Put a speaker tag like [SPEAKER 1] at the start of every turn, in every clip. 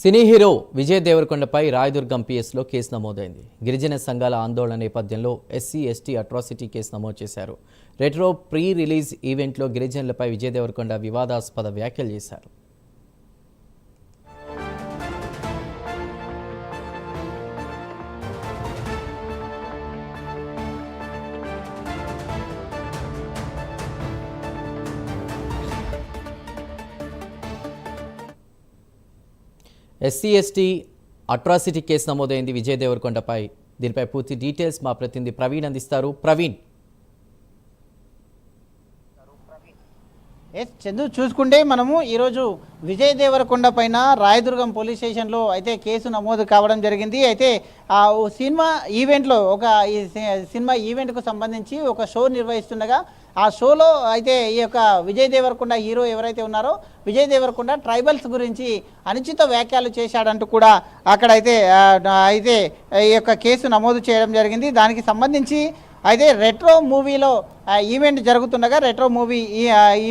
[SPEAKER 1] సినీ hero Vijay దేవరకొండపై రాయదుర్గం పిఎస్లో కేసు నమోదైంది. గిరిజన సంఘాల ఆందోళన నేపథ్యంలో ఎస్సీ/ఎస్టీ అట్రాసిటీ కేసు నమోదు చేశారు. రెట్రో ప్రీ రిలీజ్ ఈవెంట్లో గిరిజనులపై విజయ్ దేవరకొండ వివాదాస్పద వ్యాఖ్యలు చేశారు. ఎస్సీ/ఎస్టీ అట్రాసిటీ కేసు నమోదైంది విజయ్ దేవరకొండపై. దీనిపై పూర్తి డీటెయిల్స్ మా ప్రతినిధి ప్రవీణ్ అందిస్తారు. ప్రవీణ్.
[SPEAKER 2] చందు, చూసుకుంటే మనము ఈరోజు విజయ్ దేవరకొండ పైన రాయదుర్గం పోలీస్ స్టేషన్లో అయితే కేసు నమోదు కావడం జరిగింది. అయితే సినిమా ఈవెంట్లో సినిమా ఈవెంట్కు సంబంధించి ఒక షో నిర్వహిస్తుండగా ఆ షోలో అయితే ఈ యొక్క విజయ్ దేవరకొండ హీరో ఎవరైతే ఉన్నారో విజయ్ దేవరకొండ ట్రైబల్స్ గురించి అనుచిత వ్యాఖ్యలు చేశాడంటూ కూడా అక్కడైతే ఈ యొక్క కేసు నమోదు చేయడం జరిగింది. దానికి సంబంధించి అయితే రెట్రో మూవీలో ఈవెంట్ జరుగుతుండగా రెట్రో మూవీ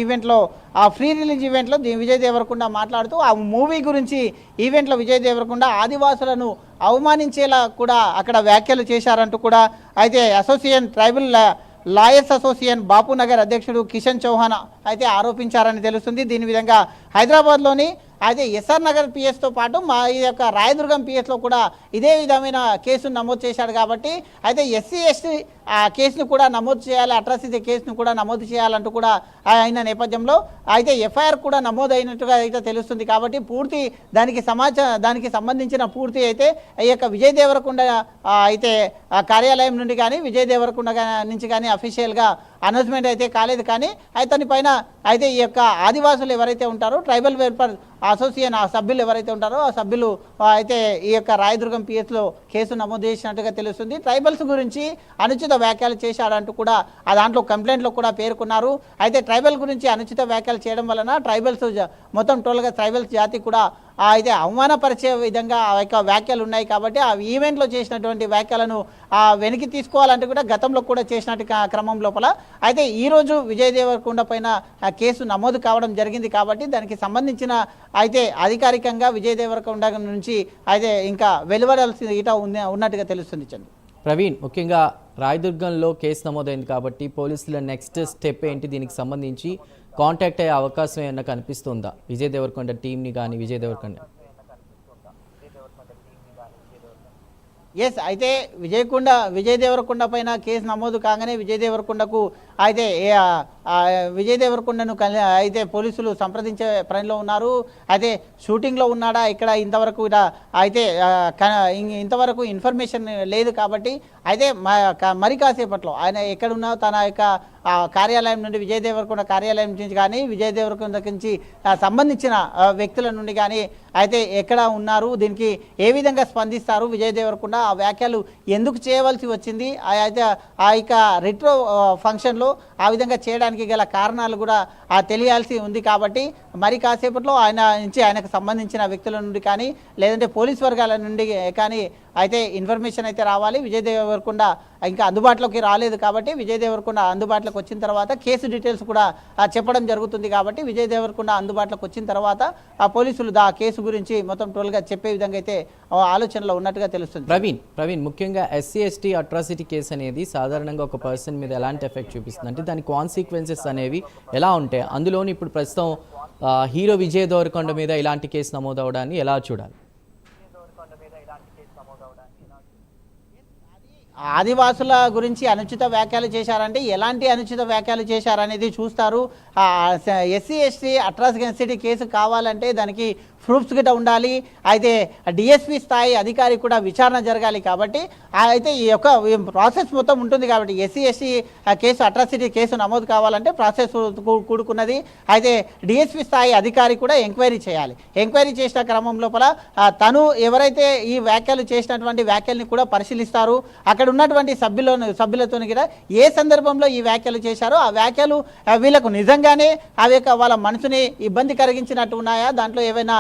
[SPEAKER 2] ఈవెంట్లో ఆ ఫ్రీ రిలీజ్ ఈవెంట్లో విజయ్ దేవరకొండ మాట్లాడుతూ ఆ మూవీ గురించి ఈవెంట్లో విజయ్ దేవరకొండ ఆదివాసులను అవమానించేలా కూడా అక్కడ వ్యాఖ్యలు చేశారంటూ కూడా అయితే ట్రైబల్ లాయర్స్ అసోసియేషన్ బాపునగర్ అధ్యక్షుడు కిషన్ చౌహాన్ అయితే ఆరోపించారని తెలుస్తుంది. దీని విధంగా హైదరాబాద్లోని అయితే ఎస్ఆర్ నగర్ పిఎస్తో పాటు ఈ యొక్క రాయదుర్గం పిఎస్లో కూడా ఇదే విధమైన కేసును నమోదు చేశాడు. కాబట్టి అయితే ఎస్సీ/ఎస్టీ కేసును కూడా నమోదు చేయాలి, అట్రాసిటీ కేసును కూడా నమోదు చేయాలంటూ కూడా అయిన నేపథ్యంలో అయితే ఎఫ్ఐఆర్ కూడా నమోదైనట్టుగా అయితే తెలుస్తుంది. కాబట్టి పూర్తి దానికి సంబంధించిన పూర్తి అయితే ఈ యొక్క విజయ్ దేవరకొండ అయితే కార్యాలయం నుండి కానీ విజయ్ దేవరకొండ నుంచి కానీ అఫీషియల్గా అనౌన్స్మెంట్ అయితే కాలేదు. కానీ అతని పైన అయితే ఈ యొక్క ఆదివాసులు ఎవరైతే ఉంటారో ట్రైబల్ వెల్ఫేర్ అసోసియేషన్ ఆ సభ్యులు ఎవరైతే ఉంటారో ఆ సభ్యులు అయితే ఈ యొక్క రాయదుర్గం పిఎస్లో కేసు నమోదు చేసినట్టుగా తెలుస్తుంది. ట్రైబల్స్ గురించి అనుచిత వ్యాఖ్యలు చేశాడంటూ కూడా ఆ దాంట్లో కంప్లైంట్లో కూడా పేర్కొన్నారు. అయితే ట్రైబల్ గురించి అనుచిత వ్యాఖ్యలు చేయడం వలన ట్రైబల్స్ మొత్తం టోల్గా ట్రైబల్స్ జాతి కూడా అయితే అవమానపరిచే విధంగా ఆ యొక్క వ్యాఖ్యలు ఉన్నాయి. కాబట్టి ఆ ఈవెంట్లో చేసినటువంటి వ్యాఖ్యలను వెనక్కి తీసుకోవాలంటే కూడా గతంలో కూడా చేసినట్టు క్రమం లోపల అయితే ఈరోజు విజయ్ దేవరకొండ పైన కేసు నమోదు కావడం జరిగింది. కాబట్టి దానికి సంబంధించిన అయితే అధికారికంగా విజయ్ దేవరకొండ నుంచి అయితే ఇంకా వెలువడాల్సిన ఉన్నట్టుగా తెలుస్తుంది. చంద్ర.
[SPEAKER 1] ప్రవీణ్, ముఖ్యంగా రాయదుర్గంలో కేసు నమోదైంది కాబట్టి పోలీసుల నెక్స్ట్ స్టెప్ ఏంటి? దీనికి సంబంధించి కాంటాక్ట్ అయ్యే అవకాశం ఏమన్నా కనిపిస్తుందా విజయ్ దేవరకొండ టీంని కానీ విజయ్ దేవరకొండ?
[SPEAKER 2] అయితే విజయ్ దేవరకొండ పైన కేసు నమోదు కాగానే విజయ్ దేవరకొండకు అయితే విజయ్ దేవరకొండను అయితే పోలీసులు సంప్రదించే పనిలో ఉన్నారు. అయితే షూటింగ్లో ఉన్నాడా ఇక్కడ ఇంతవరకు అయితే ఇంతవరకు ఇన్ఫర్మేషన్ లేదు. కాబట్టి అయితే మరి కాసేపట్లో ఆయన ఎక్కడున్నా తన యొక్క కార్యాలయం నుండి విజయ్ దేవరకొండ కార్యాలయం నుంచి కానీ విజయ్ దేవరకొండ నుంచి సంబంధించిన వ్యక్తుల నుండి కానీ అయితే ఎక్కడ ఉన్నారు, దీనికి ఏ విధంగా స్పందిస్తారు విజయ్ దేవరకొండ, ఆ వ్యాఖ్యలు ఎందుకు చేయవలసి వచ్చింది, అయితే ఆ యొక్క రెట్రో ఫంక్షన్లో ఆ విధంగా చేయడానికి గల కారణాలు కూడా తెలియాల్సి ఉంది. కాబట్టి మరి కాసేపట్లో ఆయనకు సంబంధించిన వ్యక్తుల నుండి కానీ లేదంటే పోలీస్ వర్గాల నుండి కానీ అయితే ఇన్ఫర్మేషన్ అయితే రావాలి. విజయ్ దేవరకొండ ఇంకా అందుబాటులోకి రాలేదు. కాబట్టి విజయ్ దేవరకొండ అందుబాటులోకి వచ్చిన తర్వాత కేసు డీటెయిల్స్ కూడా చెప్పడం జరుగుతుంది. కాబట్టి విజయ్ దేవరకొండ అందుబాటులోకి వచ్చిన తర్వాత ఆ పోలీసులు ఆ కేసు గురించి మొత్తం టోల్గా చెప్పే విధంగా అయితే ఆలోచనలో ఉన్నట్టుగా తెలుస్తుంది.
[SPEAKER 1] ప్రవీణ్, ముఖ్యంగా ఎస్సీ/ఎస్టీ అట్రాసిటీ కేసు అనేది సాధారణంగా ఒక పర్సన్ మీద ఎలాంటి ఎఫెక్ట్ చూపిస్తుంది అంటే దాని కాన్సిక్వెన్సెస్ అనేవి ఎలా ఉంటాయి? అందులోని ఇప్పుడు ప్రస్తుతం హీరో విజయ్ దేవరకొండ మీద ఇలాంటి కేసు నమోదవడాన్ని ఎలా చూడాలి?
[SPEAKER 2] ఆదివాసుల గురించి అనుచిత వ్యాఖ్యలు చేశారంటే ఎలాంటి అనుచిత వ్యాఖ్యలు చేశారనేది చూస్తారు. ఎస్సీ/ఎస్టీ అట్రాసిటీ కేసు కావాలంటే దానికి ప్రూఫ్స్ గిట్ట ఉండాలి. అయితే డిఎస్పీ స్థాయి అధికారి కూడా విచారణ జరగాలి. కాబట్టి అయితే ఈ యొక్క ప్రాసెస్ మొత్తం ఉంటుంది. కాబట్టి ఎస్సీ/ఎస్టీ కేసు అట్రాసిటీ కేసు నమోదు కావాలంటే ప్రాసెస్ కూడుకున్నది. అయితే డిఎస్పీ స్థాయి అధికారి కూడా ఎంక్వైరీ చేయాలి. ఎంక్వైరీ చేసిన క్రమం లోపల తను ఎవరైతే ఈ వ్యాఖ్యలు చేసినటువంటి వ్యాఖ్యల్ని కూడా పరిశీలిస్తారు. అక్కడ అక్కడ ఉన్నటువంటి సభ్యులతో కూడా ఏ సందర్భంలో ఈ వ్యాఖ్యలు చేశారో ఆ వ్యాఖ్యలు వీళ్ళకు నిజంగానే అవి వాళ్ళ మనసుని ఇబ్బంది కలిగించినట్టు ఉన్నాయా, దాంట్లో ఏవైనా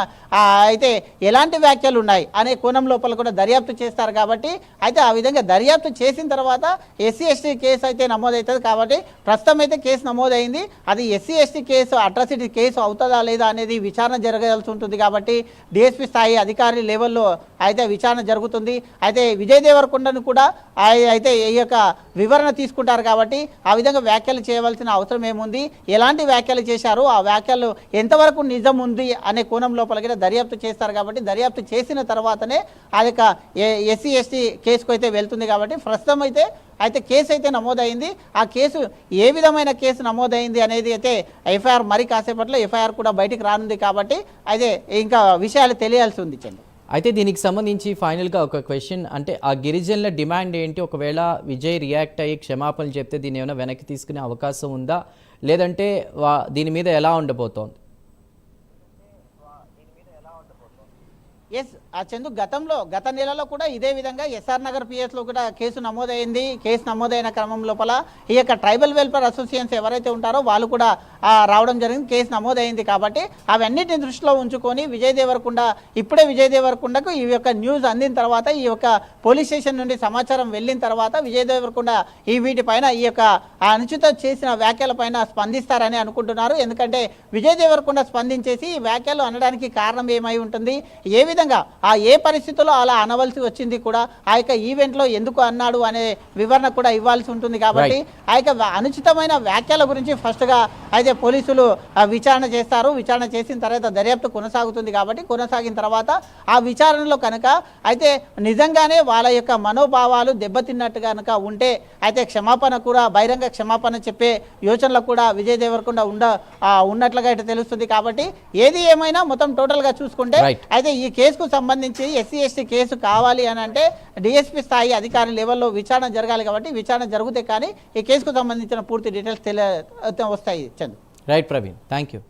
[SPEAKER 2] అయితే ఎలాంటి వ్యాఖ్యలు ఉన్నాయి అనే కోణం లోపల కూడా దర్యాప్తు చేస్తారు. కాబట్టి అయితే ఆ విధంగా దర్యాప్తు చేసిన తర్వాత ఎస్సీ ఎస్టీ కేసు అయితే నమోదవుతుంది. కాబట్టి ప్రస్తుతం అయితే కేసు నమోదైంది. అది SC ST case atrocity case అవుతుందా లేదా అనేది విచారణ జరగాల్సి ఉంటుంది. కాబట్టి డిఎస్పీ స్థాయి అధికారి లెవెల్లో అయితే విచారణ జరుగుతుంది. అయితే విజయ్ దేవరకొండను కూడా అయితే ఈ యొక్క వివరణ తీసుకుంటారు. కాబట్టి ఆ విధంగా వ్యాఖ్యలు చేయవలసిన అవసరం ఏముంది, ఎలాంటి వ్యాఖ్యలు చేశారు, ఆ వ్యాఖ్యలు ఎంతవరకు నిజం ఉంది అనే కోణం లోపలికి దర్యాప్తు చేస్తారు. కాబట్టి దర్యాప్తు చేసిన తర్వాతనే ఆ యొక్క ఎస్సీ ఎస్టీ కేసుకు అయితే వెళ్తుంది. కాబట్టి ప్రస్తుతం అయితే కేసు అయితే నమోదైంది. ఆ కేసు ఏ విధమైన కేసు నమోదైంది అనేది అయితే ఎఫ్ఐఆర్ మరి కాసేపట్లో ఎఫ్ఐఆర్ కూడా బయటికి రానుంది. కాబట్టి అయితే ఇంకా విషయాలు తెలియాల్సి ఉంది. చంద్ర,
[SPEAKER 1] అయితే దీనికి సంబంధించి ఫైనల్గా ఒక క్వశ్చన్, అంటే ఆ గిరిజనుల డిమాండ్ ఏంటి? ఒకవేళ విజయ్ రియాక్ట్ అయ్యి క్షమాపణలు చెప్తే దీన్ని ఏమైనా వెనక్కి తీసుకునే అవకాశం ఉందా, లేదంటే దీని మీద ఎలా ఉండబోతోంది?
[SPEAKER 2] ఎస్ చందు, గత నెలలో కూడా ఇదే విధంగా ఎస్ఆర్ నగర్ పిఎస్లో కూడా కేసు నమోదైంది. కేసు నమోదైన క్రమం లోపల ఈ యొక్క ట్రైబల్ వెల్ఫేర్ అసోసియేషన్స్ ఎవరైతే ఉంటారో వాళ్ళు కూడా రావడం జరిగింది. కేసు నమోదైంది. కాబట్టి అవన్నిటిని దృష్టిలో ఉంచుకొని విజయ్ దేవరకొండకు ఈ యొక్క న్యూస్ అందిన తర్వాత, ఈ యొక్క పోలీస్ స్టేషన్ నుండి సమాచారం వెళ్ళిన తర్వాత విజయ్ దేవరకొండ వీటిపైన ఈ యొక్క అనుచిత చేసిన వ్యాఖ్యలపైన స్పందిస్తారని అనుకుంటున్నారు. ఎందుకంటే విజయ్ దేవరకొండ స్పందించేసి ఈ వ్యాఖ్యలు అనడానికి కారణం ఏమై ఉంటుంది, ఏ విధంగా ఏ పరిస్థితుల్లో అలా అనవలసి వచ్చింది కూడా, ఆ యొక్క ఈవెంట్లో ఎందుకు అన్నాడు అనే వివరణ కూడా ఇవ్వాల్సి ఉంటుంది. కాబట్టి ఆ యొక్క అనుచితమైన వ్యాఖ్యల గురించి ఫస్ట్గా అయితే పోలీసులు విచారణ చేస్తారు. విచారణ చేసిన తర్వాత దర్యాప్తు కొనసాగుతుంది. కాబట్టి కొనసాగిన తర్వాత ఆ విచారణలో కనుక అయితే నిజంగానే వాళ్ళ యొక్క మనోభావాలు దెబ్బతిన్నట్టు కనుక ఉంటే అయితే క్షమాపణ కూడా, బహిరంగ క్షమాపణ చెప్పే యోచనలో కూడా విజయ్ దేవరకొండ ఉన్నట్లుగా అయితే తెలుస్తుంది. కాబట్టి ఏది ఏమైనా మొత్తం టోటల్గా చూసుకుంటే అయితే ఈ కేసుకు సంబంధించి ఎస్సీ ఎస్టీ కేసు కావాలి అని అంటే డిఎస్పీ స్థాయి అధికారి లెవెల్లో విచారణ జరగాలి. కాబట్టి విచారణ జరిగితే కానీ ఈ కేసుకు సంబంధించిన పూర్తి డీటెయిల్స్ వస్తాయి. చంద్ర,
[SPEAKER 1] రైట్ ప్రవీణ్, థ్యాంక్ యూ.